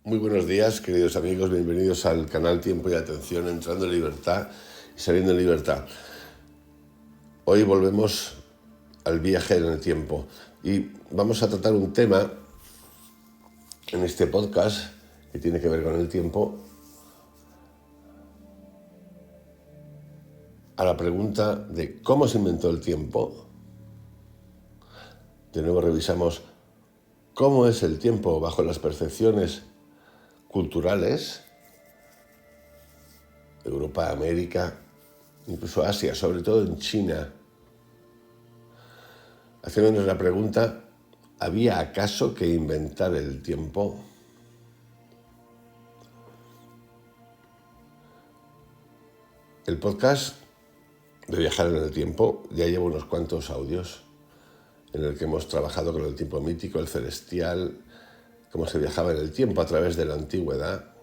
Muy buenos días, queridos amigos, bienvenidos al canal Tiempo y Atención, entrando en libertad y saliendo en libertad. Hoy volvemos al viaje en el tiempo y vamos a tratar un tema en este podcast que tiene que ver con el tiempo, a la pregunta de cómo se inventó el tiempo. De nuevo revisamos cómo es el tiempo bajo las percepciones culturales, Europa, América, incluso Asia, sobre todo en China. Haciéndonos la pregunta, ¿había acaso que inventar el tiempo? El podcast de Viajar en el Tiempo ya lleva unos cuantos audios en el que hemos trabajado con el tiempo mítico, el celestial, cómo se viajaba en el tiempo a través de la antigüedad,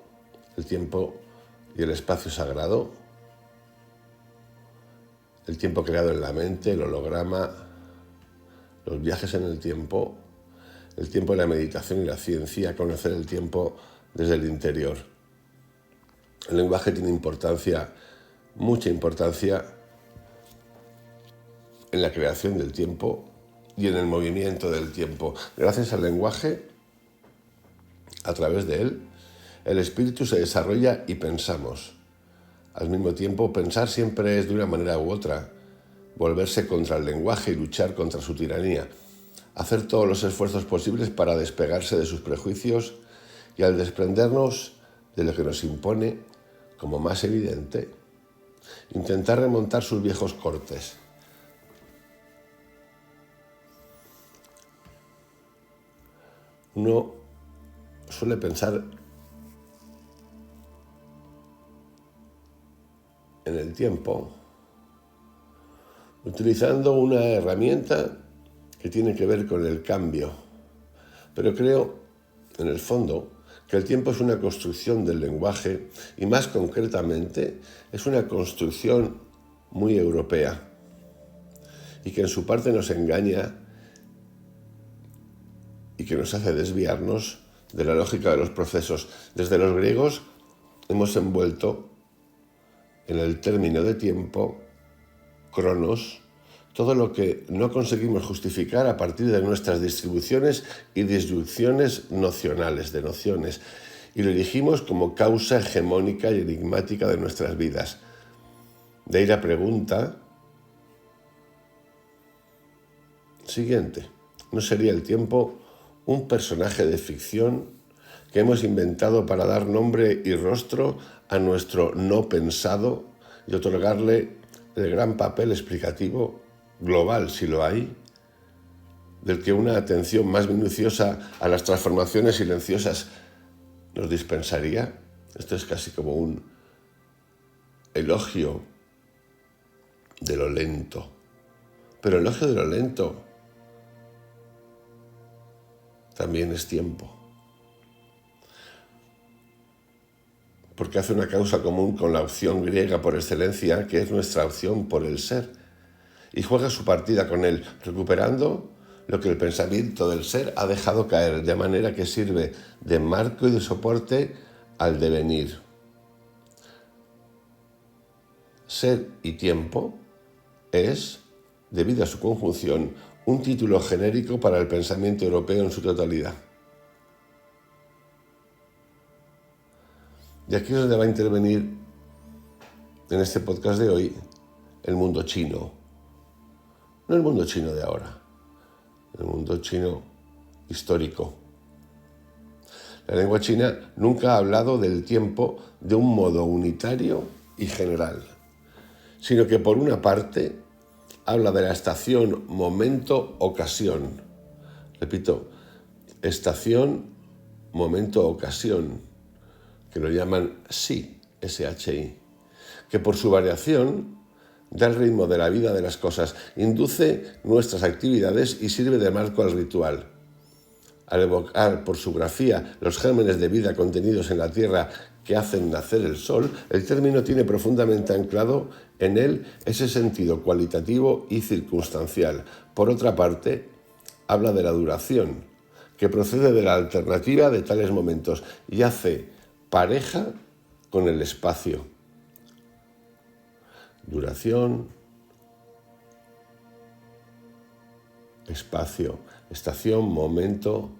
el tiempo y el espacio sagrado, el tiempo creado en la mente, el holograma, los viajes en el tiempo en la meditación y la ciencia, conocer el tiempo desde el interior. El lenguaje tiene importancia, mucha importancia, en la creación del tiempo y en el movimiento del tiempo. Gracias al lenguaje, a través de él, el espíritu se desarrolla y pensamos. Al mismo tiempo, pensar siempre es de una manera u otra, volverse contra el lenguaje y luchar contra su tiranía, hacer todos los esfuerzos posibles para despegarse de sus prejuicios y al desprendernos de lo que nos impone, como más evidente, intentar remontar sus viejos cortes. Uno suele pensar en el tiempo utilizando una herramienta que tiene que ver con el cambio, pero creo, en el fondo, que el tiempo es una construcción del lenguaje y más concretamente es una construcción muy europea y que en su parte nos engaña y que nos hace desviarnos de la lógica de los procesos. Desde los griegos hemos envuelto en el término de tiempo, cronos, todo lo que no conseguimos justificar a partir de nuestras distribuciones y disyunciones nocionales, de nociones, y lo elegimos como causa hegemónica y enigmática de nuestras vidas. De ahí la pregunta siguiente: ¿no sería el tiempo un personaje de ficción que hemos inventado para dar nombre y rostro a nuestro no pensado y otorgarle el gran papel explicativo global, si lo hay, del que una atención más minuciosa a las transformaciones silenciosas nos dispensaría? Esto es casi como un elogio de lo lento. Pero el elogio de lo lento también es tiempo, porque hace una causa común con la opción griega por excelencia, que es nuestra opción por el ser, y juega su partida con él, recuperando lo que el pensamiento del ser ha dejado caer, de manera que sirve de marco y de soporte al devenir. Ser y tiempo es, debido a su conjunción, un título genérico para el pensamiento europeo en su totalidad. Y aquí es donde va a intervenir en este podcast de hoy el mundo chino. No el mundo chino de ahora, el mundo chino histórico. La lengua china nunca ha hablado del tiempo de un modo unitario y general, sino que por una parte habla de la estación, momento, ocasión. Repito, estación, momento, ocasión, que lo llaman SHI, S-H-I, que por su variación da el ritmo de la vida de las cosas, induce nuestras actividades y sirve de marco al ritual. Al evocar por su grafía los gérmenes de vida contenidos en la tierra que hacen nacer el sol, el término tiene profundamente anclado en él ese sentido cualitativo y circunstancial. Por otra parte, habla de la duración, que procede de la alternativa de tales momentos y hace pareja con el espacio. Duración, espacio, estación, momento,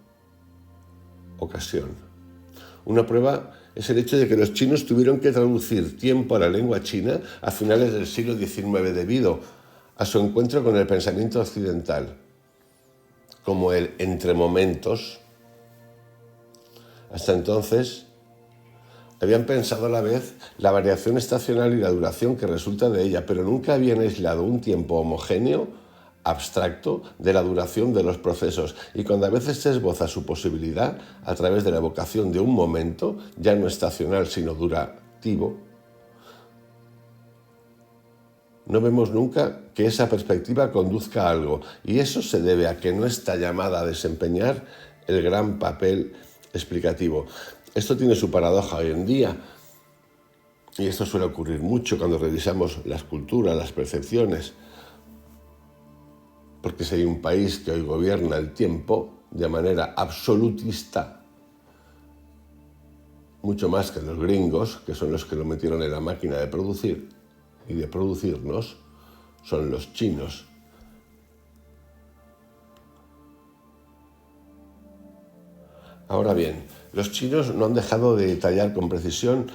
ocasión. Una prueba es el hecho de que los chinos tuvieron que traducir tiempo a la lengua china a finales del siglo XIX debido a su encuentro con el pensamiento occidental, como el entre momentos. Hasta entonces habían pensado a la vez la variación estacional y la duración que resulta de ella, pero nunca habían aislado un tiempo homogéneo, abstracto, de la duración de los procesos. Y cuando a veces se esboza su posibilidad a través de la evocación de un momento, ya no estacional sino durativo, no vemos nunca que esa perspectiva conduzca a algo, y eso se debe a que no está llamada a desempeñar el gran papel explicativo. Esto tiene su paradoja hoy en día, y esto suele ocurrir mucho cuando revisamos las culturas, las percepciones, porque si hay un país que hoy gobierna el tiempo de manera absolutista, mucho más que los gringos, que son los que lo metieron en la máquina de producir y de producirnos, son los chinos. Ahora bien, los chinos no han dejado de detallar con precisión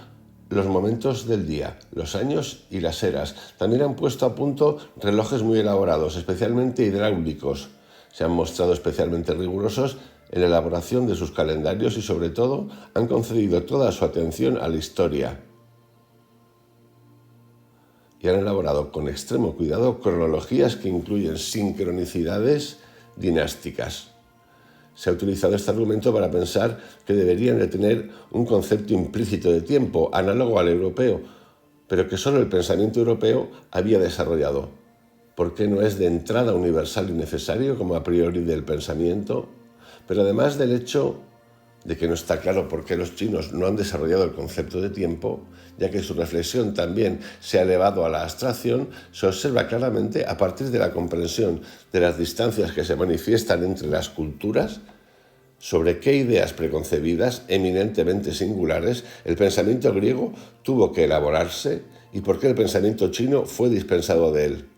los momentos del día, los años y las eras. También han puesto a punto relojes muy elaborados, especialmente hidráulicos. Se han mostrado especialmente rigurosos en la elaboración de sus calendarios y, sobre todo, han concedido toda su atención a la historia. Y han elaborado con extremo cuidado cronologías que incluyen sincronicidades dinásticas. Se ha utilizado este argumento para pensar que deberían de tener un concepto implícito de tiempo, análogo al europeo, pero que solo el pensamiento europeo había desarrollado. ¿Por qué no es de entrada universal y necesario como a priori del pensamiento? Pero además del hecho de que no está claro por qué los chinos no han desarrollado el concepto de tiempo, ya que su reflexión también se ha elevado a la abstracción, se observa claramente a partir de la comprensión de las distancias que se manifiestan entre las culturas, sobre qué ideas preconcebidas, eminentemente singulares, el pensamiento griego tuvo que elaborarse y por qué el pensamiento chino fue dispensado de él.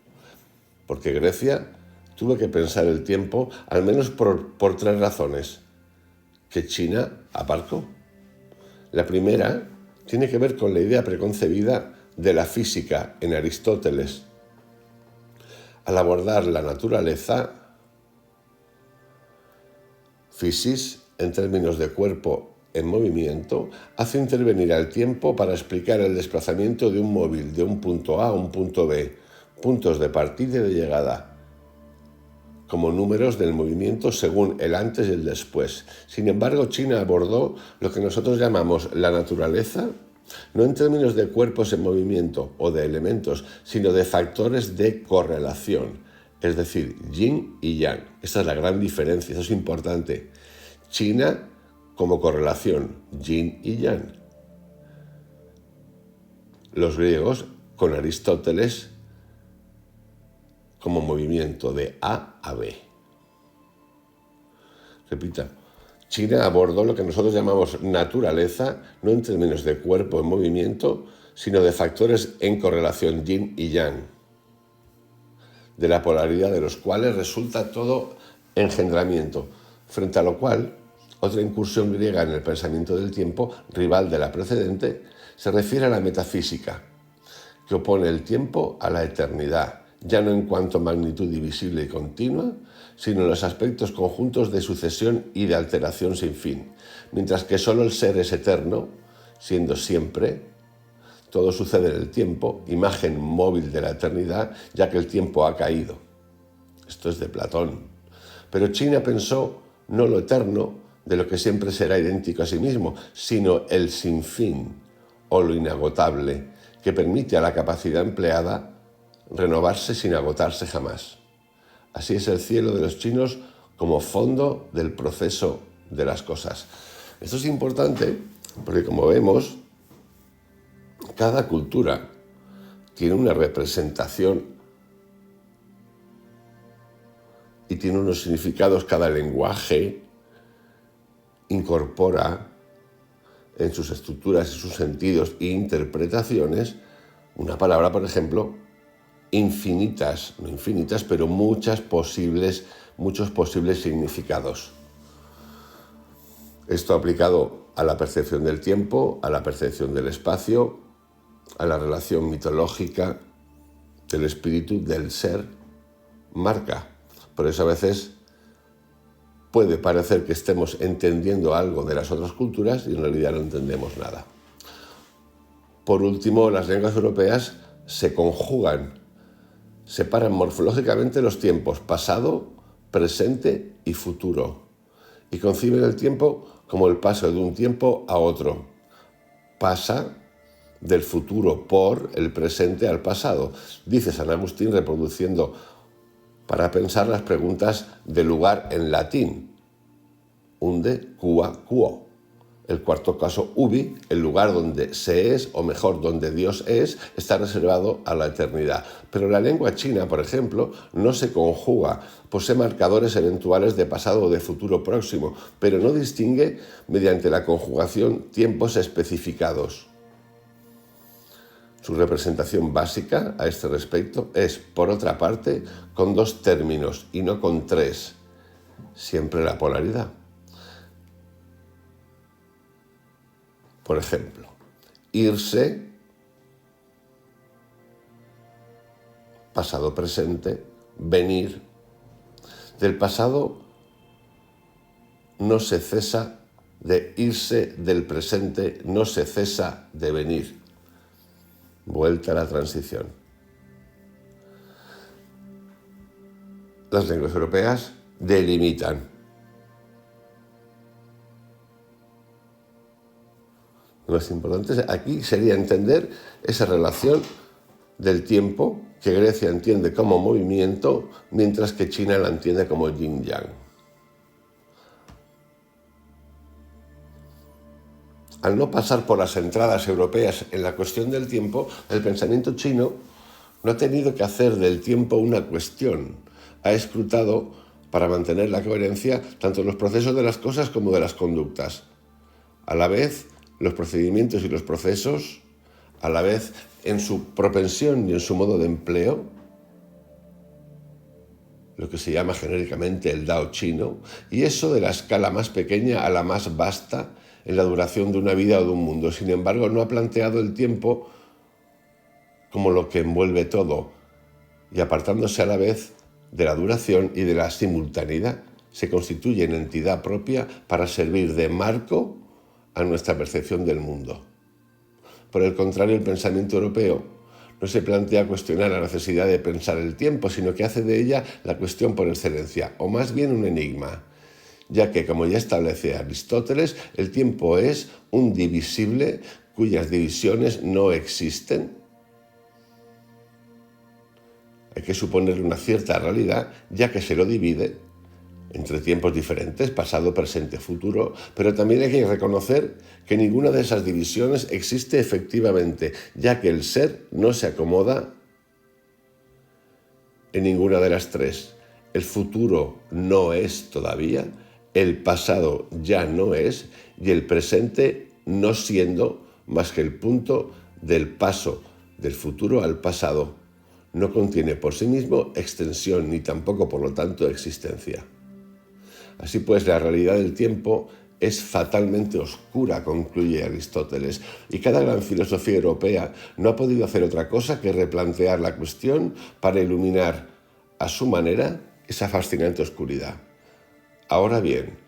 Porque Grecia tuvo que pensar el tiempo al menos por tres razones que China aparcó. La primera tiene que ver con la idea preconcebida de la física en Aristóteles. Al abordar la naturaleza, physis, en términos de cuerpo en movimiento, hace intervenir al tiempo para explicar el desplazamiento de un móvil de un punto A a un punto B, puntos de partida y de llegada, como números del movimiento según el antes y el después. Sin embargo, China abordó lo que nosotros llamamos la naturaleza, no en términos de cuerpos en movimiento o de elementos, sino de factores de correlación, es decir, yin y yang. Esta es la gran diferencia, eso es importante. China como correlación, yin y yang. Los griegos con Aristóteles como movimiento de A a B. Repita, China abordó lo que nosotros llamamos naturaleza, no en términos de cuerpo en movimiento, sino de factores en correlación yin y yang, de la polaridad de los cuales resulta todo engendramiento, frente a lo cual otra incursión griega en el pensamiento del tiempo, rival de la precedente, se refiere a la metafísica, que opone el tiempo a la eternidad, ya no en cuanto a magnitud divisible y continua, sino en los aspectos conjuntos de sucesión y de alteración sin fin. Mientras que solo el ser es eterno, siendo siempre, todo sucede en el tiempo, imagen móvil de la eternidad, ya que el tiempo ha caído. Esto es de Platón. Pero China pensó no lo eterno, de lo que siempre será idéntico a sí mismo, sino el sinfín, o lo inagotable, que permite a la capacidad empleada renovarse sin agotarse jamás. Así es el cielo de los chinos como fondo del proceso de las cosas. Esto es importante porque, como vemos, cada cultura tiene una representación y tiene unos significados, cada lenguaje incorpora en sus estructuras y sus sentidos e interpretaciones una palabra, por ejemplo, infinitas, no infinitas, pero muchos posibles significados. Esto aplicado a la percepción del tiempo, a la percepción del espacio, a la relación mitológica del espíritu, del ser, marca. Por eso a veces puede parecer que estemos entendiendo algo de las otras culturas y en realidad no entendemos nada. Por último, las lenguas europeas se conjugan, separan morfológicamente los tiempos pasado, presente y futuro, y conciben el tiempo como el paso de un tiempo a otro. Pasa del futuro por el presente al pasado, dice San Agustín reproduciendo para pensar las preguntas de lugar en latín. Unde, qua, quo. El cuarto caso, ubi, el lugar donde se es, o mejor, donde Dios es, está reservado a la eternidad. Pero la lengua china, por ejemplo, no se conjuga, posee marcadores eventuales de pasado o de futuro próximo, pero no distingue mediante la conjugación tiempos especificados. Su representación básica a este respecto es, por otra parte, con 2 términos y no con 3, siempre la polaridad. Por ejemplo, irse, pasado presente, venir. Del pasado no se cesa de irse, del presente no se cesa de venir. Vuelta a la transición. Las lenguas europeas delimitan. Lo más importante aquí sería entender esa relación del tiempo que Grecia entiende como movimiento, mientras que China la entiende como yin-yang. Al no pasar por las entradas europeas en la cuestión del tiempo, el pensamiento chino no ha tenido que hacer del tiempo una cuestión. Ha escrutado para mantener la coherencia tanto en los procesos de las cosas como de las conductas. A la vez, los procedimientos y los procesos, a la vez en su propensión y en su modo de empleo, lo que se llama genéricamente el Dao chino, y eso de la escala más pequeña a la más vasta en la duración de una vida o de un mundo. Sin embargo, no ha planteado el tiempo como lo que envuelve todo, y apartándose a la vez de la duración y de la simultaneidad, se constituye en entidad propia para servir de marco a nuestra percepción del mundo. Por el contrario, el pensamiento europeo no se plantea cuestionar la necesidad de pensar el tiempo, sino que hace de ella la cuestión por excelencia, o más bien un enigma, ya que, como ya establece Aristóteles, el tiempo es un divisible cuyas divisiones no existen. Hay que suponerle una cierta realidad, ya que se lo divide entre tiempos diferentes, pasado, presente, futuro, pero también hay que reconocer que ninguna de esas divisiones existe efectivamente, ya que el ser no se acomoda en ninguna de las tres. El futuro no es todavía, el pasado ya no es, y el presente no siendo más que el punto del paso del futuro al pasado. No contiene por sí mismo extensión ni tampoco, por lo tanto, existencia. Así pues, la realidad del tiempo es fatalmente oscura, concluye Aristóteles, y cada gran filosofía europea no ha podido hacer otra cosa que replantear la cuestión para iluminar a su manera esa fascinante oscuridad. Ahora bien,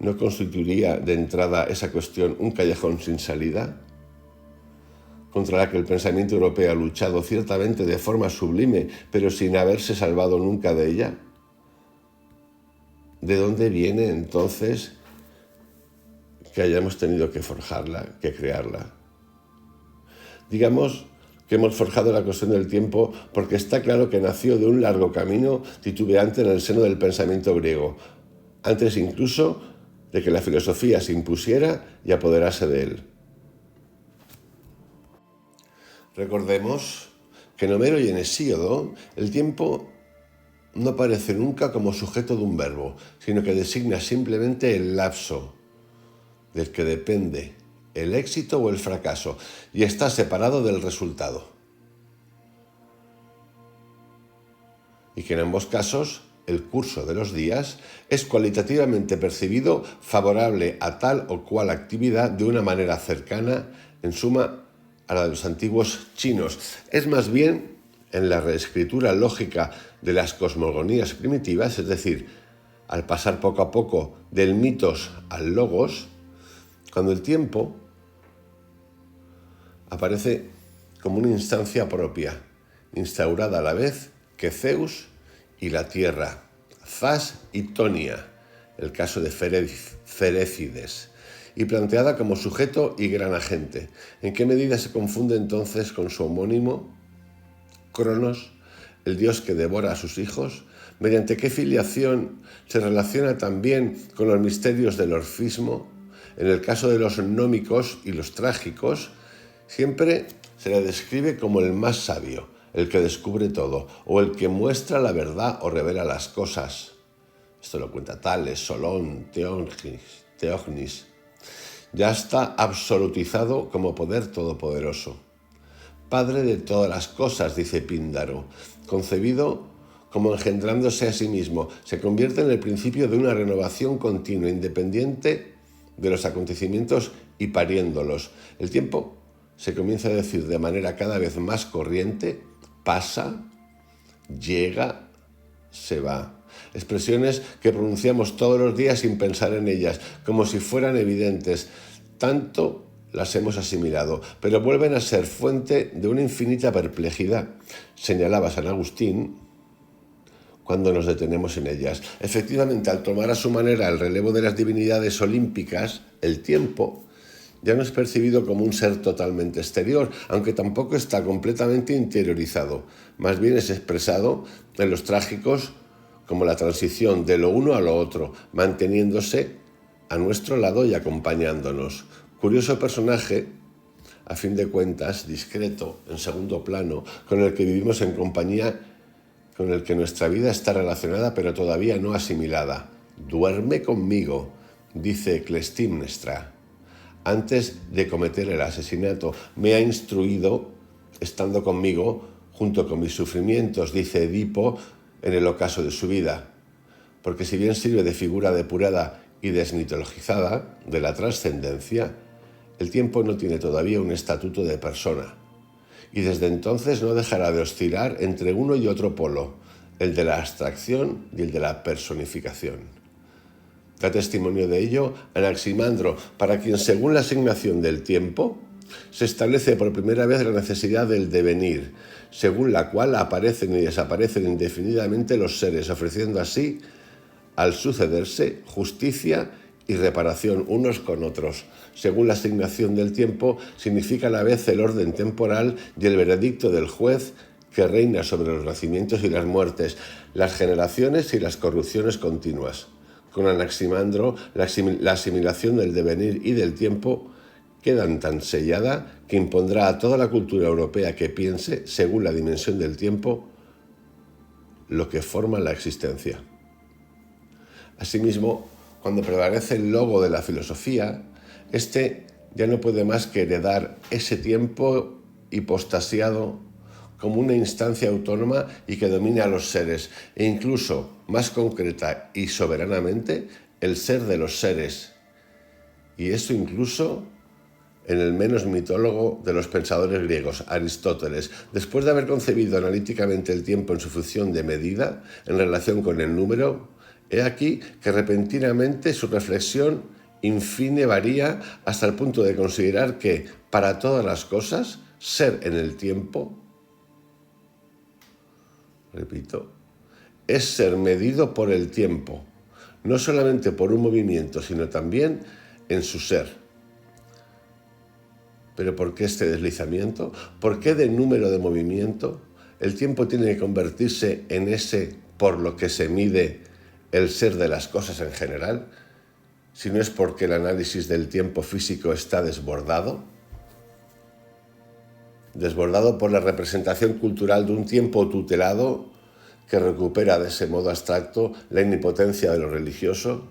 ¿no constituiría de entrada esa cuestión un callejón sin salida, contra la que el pensamiento europeo ha luchado ciertamente de forma sublime, pero sin haberse salvado nunca de ella? ¿De dónde viene entonces que hayamos tenido que forjarla, que crearla? Digamos que hemos forjado la cuestión del tiempo porque está claro que nació de un largo camino titubeante en el seno del pensamiento griego, antes incluso de que la filosofía se impusiera y apoderase de él. Recordemos que en Homero y en Hesíodo el tiempo no aparece nunca como sujeto de un verbo, sino que designa simplemente el lapso del que depende el éxito o el fracaso y está separado del resultado. Y que en ambos casos el curso de los días es cualitativamente percibido favorable a tal o cual actividad de una manera cercana, en suma, a la de los antiguos chinos. Es más bien en la reescritura lógica de las cosmogonías primitivas, es decir, al pasar poco a poco del mitos al logos, cuando el tiempo aparece como una instancia propia, instaurada a la vez que Zeus y la tierra, Zas y Tonia, el caso de Ferécides, y planteada como sujeto y gran agente. ¿En qué medida se confunde entonces con su homónimo, Cronos, el dios que devora a sus hijos? ¿Mediante qué filiación se relaciona también con los misterios del orfismo? En el caso de los nómicos y los trágicos, siempre se le describe como el más sabio, el que descubre todo, o el que muestra la verdad o revela las cosas. Esto lo cuenta Tales, Solón, Teognis. Ya está absolutizado como poder todopoderoso. Padre de todas las cosas, dice Píndaro, concebido como engendrándose a sí mismo, se convierte en el principio de una renovación continua, independiente de los acontecimientos y pariéndolos. El tiempo, se comienza a decir de manera cada vez más corriente, pasa, llega, se va. Expresiones que pronunciamos todos los días sin pensar en ellas, como si fueran evidentes. Tanto las hemos asimilado, pero vuelven a ser fuente de una infinita perplejidad, señalaba San Agustín, cuando nos detenemos en ellas. Efectivamente, al tomar a su manera el relevo de las divinidades olímpicas, el tiempo ya no es percibido como un ser totalmente exterior, aunque tampoco está completamente interiorizado. Más bien es expresado en los trágicos como la transición de lo uno a lo otro, manteniéndose a nuestro lado y acompañándonos. Curioso personaje, a fin de cuentas, discreto, en segundo plano, con el que vivimos en compañía, con el que nuestra vida está relacionada pero todavía no asimilada. Duerme conmigo, dice Clestímnestra. Antes de cometer el asesinato, me ha instruido, estando conmigo, junto con mis sufrimientos, dice Edipo, en el ocaso de su vida. Porque si bien sirve de figura depurada y desmitologizada de la trascendencia, el tiempo no tiene todavía un estatuto de persona. Y desde entonces no dejará de oscilar entre uno y otro polo, el de la abstracción y el de la personificación. Da testimonio de ello Anaximandro, para quien, según la asignación del tiempo, se establece por primera vez la necesidad del devenir, según la cual aparecen y desaparecen indefinidamente los seres, ofreciendo así, al sucederse, justicia y reparación unos con otros. Según la asignación del tiempo, significa a la vez el orden temporal y el veredicto del juez que reina sobre los nacimientos y las muertes, las generaciones y las corrupciones continuas. Con Anaximandro, la asimilación del devenir y del tiempo quedan tan sellada que impondrá a toda la cultura europea que piense, según la dimensión del tiempo, lo que forma la existencia. Asimismo, cuando prevalece el logo de la filosofía, este ya no puede más que heredar ese tiempo hipostasiado como una instancia autónoma y que domina a los seres, e incluso, más concreta y soberanamente, el ser de los seres. Y esto incluso en el menos mitólogo de los pensadores griegos, Aristóteles, después de haber concebido analíticamente el tiempo en su función de medida, en relación con el número, he aquí que repentinamente su reflexión infine varía hasta el punto de considerar que, para todas las cosas, ser en el tiempo, repito, es ser medido por el tiempo, no solamente por un movimiento, sino también en su ser. ¿Pero por qué este deslizamiento? ¿Por qué de número de movimiento? El tiempo tiene que convertirse en ese por lo que se mide el ser de las cosas en general, si no es porque el análisis del tiempo físico está desbordado por la representación cultural de un tiempo tutelado que recupera de ese modo abstracto la omnipotencia de lo religioso.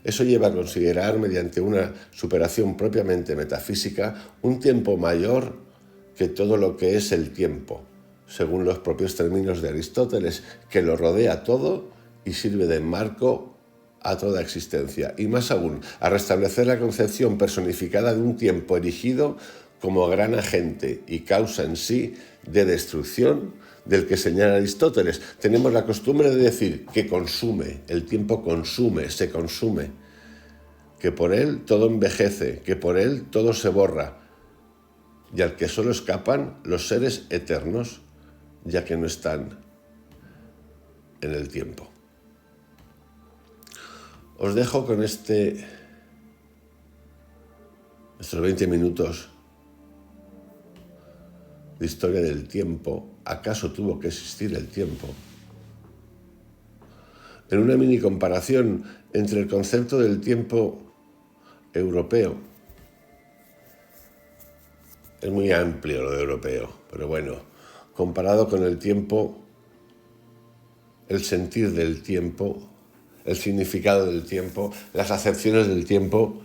Eso lleva a considerar, mediante una superación propiamente metafísica, un tiempo mayor que todo lo que es el tiempo, según los propios términos de Aristóteles, que lo rodea todo y sirve de marco a toda existencia, y más aún, a restablecer la concepción personificada de un tiempo erigido como gran agente y causa en sí de destrucción del que señala Aristóteles. Tenemos la costumbre de decir que consume, el tiempo consume, se consume, que por él todo envejece, que por él todo se borra, y al que solo escapan los seres eternos, ya que no están en el tiempo. Os dejo con estos 20 minutos de historia del tiempo. ¿Acaso tuvo que existir el tiempo? En una mini comparación entre el concepto del tiempo europeo. Es muy amplio lo de europeo, pero bueno, comparado con el tiempo, el sentir del tiempo, el significado del tiempo, las acepciones del tiempo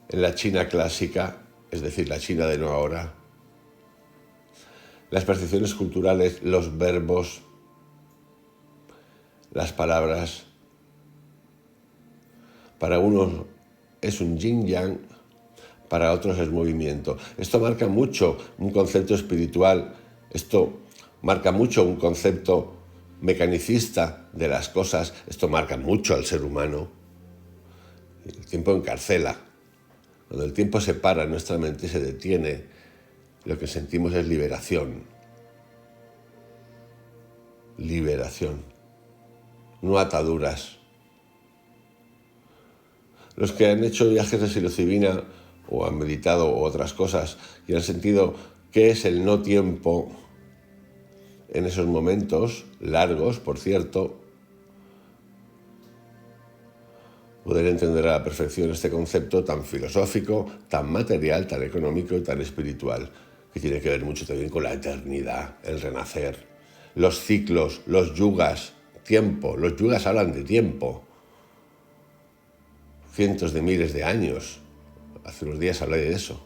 en la China clásica, es decir, la China de no ahora, las percepciones culturales, los verbos, las palabras. Para unos es un yin-yang, para otros es movimiento. Esto marca mucho un concepto espiritual, esto marca mucho un concepto mecanicista de las cosas, esto marca mucho al ser humano. El tiempo encarcela. Cuando el tiempo se para en nuestra mente y se detiene, lo que sentimos es liberación. Liberación. No ataduras. Los que han hecho viajes de psilocibina o han meditado o otras cosas y han sentido qué es el no tiempo en esos momentos largos, por cierto, poder entender a la perfección este concepto tan filosófico, tan material, tan económico y tan espiritual, que tiene que ver mucho también con la eternidad, el renacer, los ciclos, los yugas, tiempo. Los yugas hablan de tiempo. Cientos de miles de años. Hace unos días hablé de eso.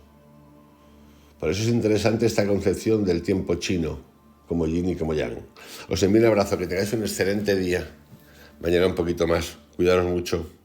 Por eso es interesante esta concepción del tiempo chino, como yin y como yang. Os envío un abrazo, que tengáis un excelente día. Mañana un poquito más. Cuidaros mucho.